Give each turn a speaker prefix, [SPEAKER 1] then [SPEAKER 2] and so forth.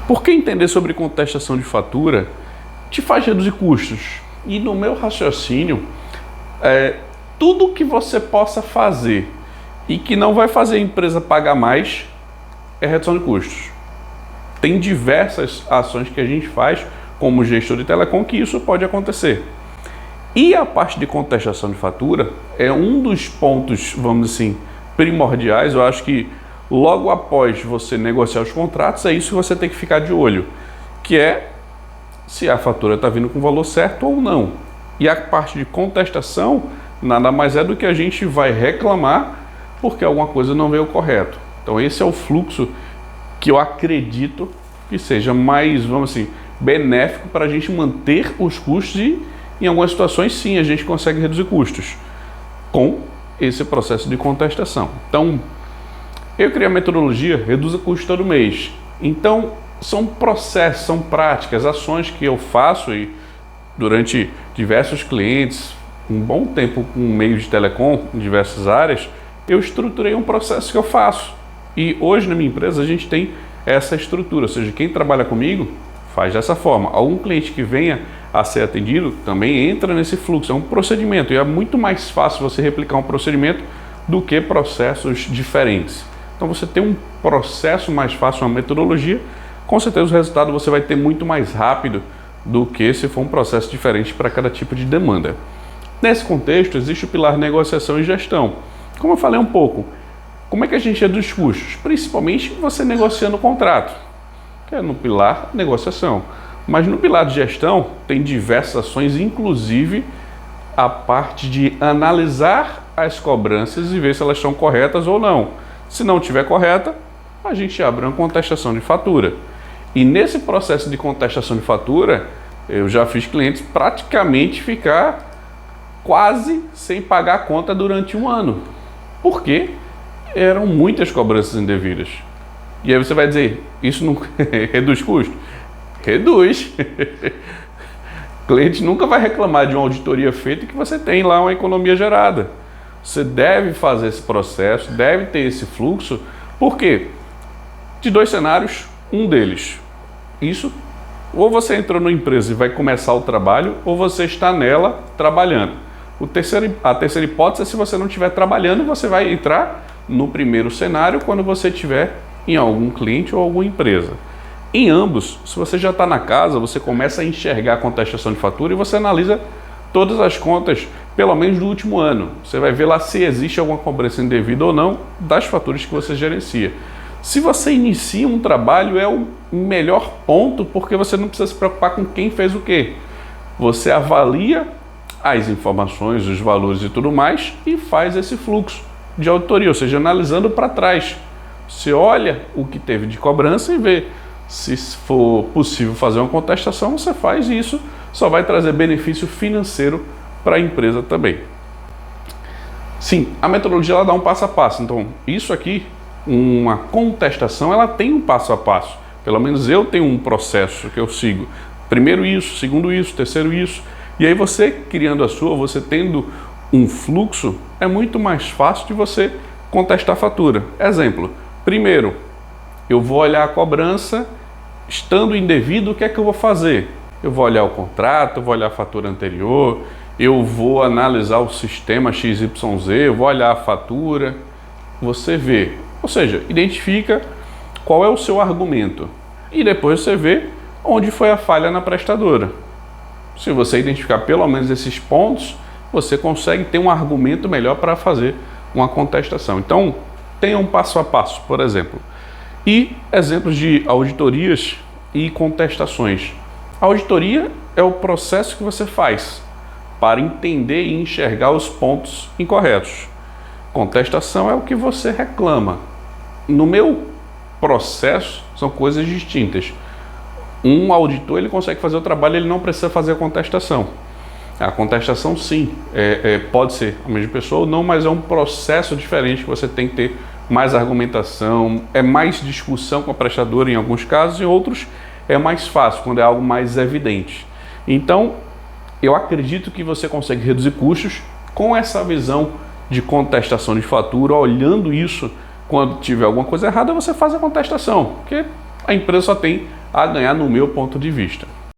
[SPEAKER 1] Porque entender sobre contestação de fatura te faz reduzir custos. E no meu raciocínio, tudo que você possa fazer e que não vai fazer a empresa pagar mais é redução de custos. Tem diversas ações que a gente faz como gestor de telecom que isso pode acontecer. E a parte de contestação de fatura é um dos pontos, vamos dizer assim, primordiais. Eu acho que logo após você negociar os contratos, é isso que você tem que ficar de olho, que é se a fatura está vindo com o valor certo ou não. E a parte de contestação nada mais é do que a gente vai reclamar porque alguma coisa não veio correto. Então esse é o fluxo que eu acredito que seja mais, vamos assim, benéfico para a gente manter os custos e em algumas situações sim a gente consegue reduzir custos com esse processo de contestação. Então eu criei a metodologia Reduza Custo todo mês. Então são processos, são práticas, ações que eu faço e durante diversos clientes, um bom tempo com meios de telecom em diversas áreas, eu estruturei um processo que eu faço. E hoje na minha empresa a gente tem essa estrutura, ou seja, quem trabalha comigo faz dessa forma. Algum cliente que venha a ser atendido também entra nesse fluxo, é um procedimento e é muito mais fácil você replicar um procedimento do que processos diferentes. Então você tem um processo mais fácil, uma metodologia, com certeza o resultado você vai ter muito mais rápido do que se for um processo diferente para cada tipo de demanda. Nesse contexto existe o pilar negociação e gestão. Como eu falei um pouco, como é que a gente reduz custos? Principalmente você negociando o contrato, que é no pilar negociação. Mas no pilar de gestão tem diversas ações, inclusive a parte de analisar as cobranças e ver se elas estão corretas ou não. Se não estiver correta, a gente abre uma contestação de fatura. E nesse processo de contestação de fatura, eu já fiz clientes praticamente ficar quase sem pagar a conta durante um ano. Por quê? Eram muitas cobranças indevidas. E aí você vai dizer, isso não reduz custo? Reduz. O cliente nunca vai reclamar de uma auditoria feita que você tem lá uma economia gerada. Você deve fazer esse processo, deve ter esse fluxo. Por quê? De dois cenários, um deles. Isso, ou você entrou numa empresa e vai começar o trabalho, ou você está nela trabalhando. A terceira hipótese é se você não estiver trabalhando, você vai entrar no primeiro cenário quando você estiver em algum cliente ou alguma empresa. Em ambos, se você já está na casa, você começa a enxergar a contestação de fatura e você analisa todas as contas, pelo menos do último ano. Você vai ver lá se existe alguma cobrança indevida ou não das faturas que você gerencia. Se você inicia um trabalho, é o melhor ponto, porque você não precisa se preocupar com quem fez o quê. Você avalia as informações, os valores e tudo mais e faz esse fluxo de auditoria, ou seja, analisando para trás. Você olha o que teve de cobrança e vê se for possível fazer uma contestação, você faz isso, só vai trazer benefício financeiro para a empresa também. Sim, a metodologia ela dá um passo a passo, então isso aqui, uma contestação, ela tem um passo a passo. Pelo menos eu tenho um processo que eu sigo. Primeiro isso, segundo isso, terceiro isso. E aí você criando a sua, você tendo um fluxo, é muito mais fácil de você contestar a fatura. Exemplo, primeiro, eu vou olhar a cobrança, estando indevido, o que é que eu vou fazer? Eu vou olhar o contrato, vou olhar a fatura anterior, eu vou analisar o sistema XYZ, eu vou olhar a fatura, você vê. Ou seja, identifica qual é o seu argumento e depois você vê onde foi a falha na prestadora. Se você identificar pelo menos esses pontos, você consegue ter um argumento melhor para fazer uma contestação. Então, tenha um passo a passo, por exemplo. E exemplos de auditorias e contestações. A auditoria é o processo que você faz para entender e enxergar os pontos incorretos. Contestação é o que você reclama. No meu processo, são coisas distintas. Um auditor ele consegue fazer o trabalho, ele não precisa fazer a contestação. A contestação sim, pode ser a mesma pessoa ou não, mas é um processo diferente que você tem que ter mais argumentação, é mais discussão com a prestadora em alguns casos, em outros é mais fácil, quando é algo mais evidente. Então, eu acredito que você consegue reduzir custos com essa visão de contestação de fatura, olhando isso, quando tiver alguma coisa errada, você faz a contestação, porque a empresa só tem a ganhar no meu ponto de vista.